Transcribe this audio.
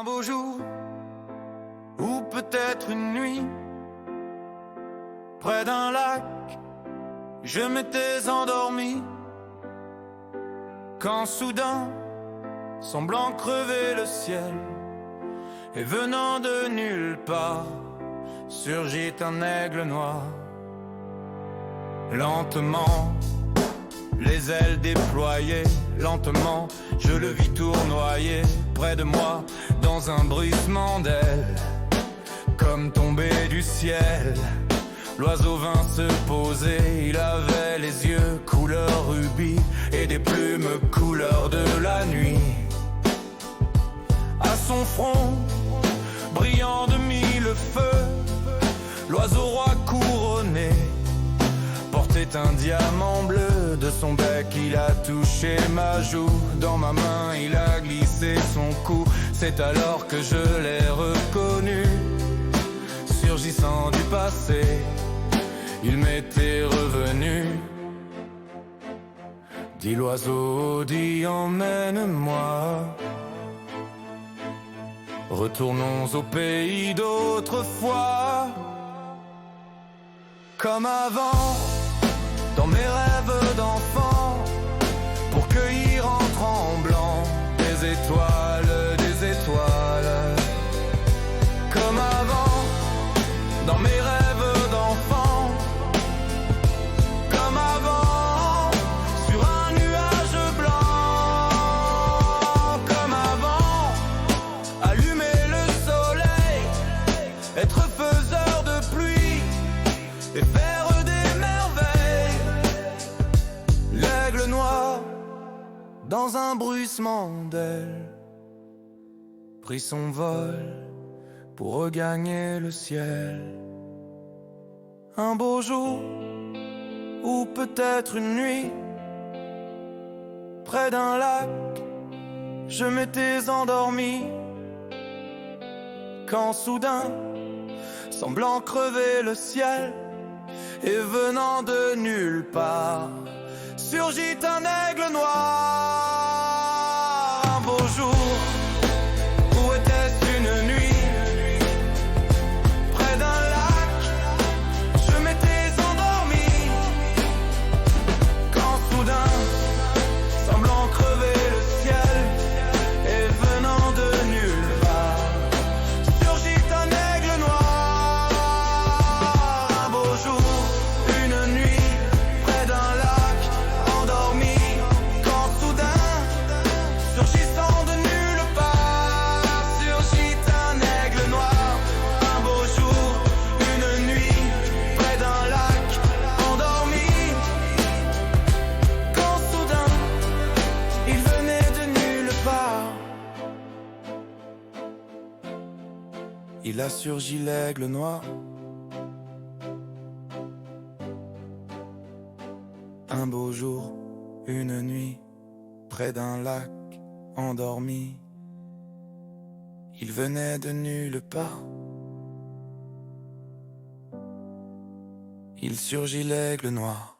beau jour, ou peut-être une nuit, près d'un lac, je m'étais endormi, quand soudain, semblant crever le ciel, et venant de nulle part, surgit un aigle noir. Lentement, les ailes déployées, lentement, je le vis tournoyer près de moi, dans un bruissement d'ailes, comme tombé du ciel. L'oiseau vint se poser, il avait les yeux couleur rubis et des plumes couleur de la nuit. À son front, brillant de mille feux, l'oiseau roi couronné portait un diamant bleu. De son bec il a touché ma joue, dans ma main il a glissé son cou. C'est alors que je l'ai reconnu, surgissant du passé, il m'était revenu. Dit l'oiseau, dit emmène-moi, retournons au pays d'autrefois. Comme avant, dans mes rêves d'enfant, pour cueillir en tremblant des étoiles, des étoiles. Comme avant, dans mes rêves d'enfant, comme avant, sur un nuage blanc. Comme avant, allumer le soleil, être faiseur de pluie et faire des merveilles. L'aigle noir, dans un bruissement d'ailes, prit son vol pour regagner le ciel. Un beau jour, ou peut-être une nuit, près d'un lac, je m'étais endormi, quand soudain, semblant crever le ciel, et venant de nulle part, surgit un aigle noir. Un beau jour, ou était-ce une nuit, près d'un lac, je m'étais endormi, quand soudain, semblant crever le ciel, et venant de nulle part, surgit un aigle noir. Un beau jour, une nuit, près d'un lac, endormi, quand soudain, surgissant de nulle part, surgit un aigle noir. Un beau jour, une nuit, près d'un lac, endormi, quand soudain, il venait de nulle part. Il a surgi l'aigle noir. Un beau jour, une nuit, près d'un lac, endormi, il venait de nulle part. Il surgit l'aigle noir.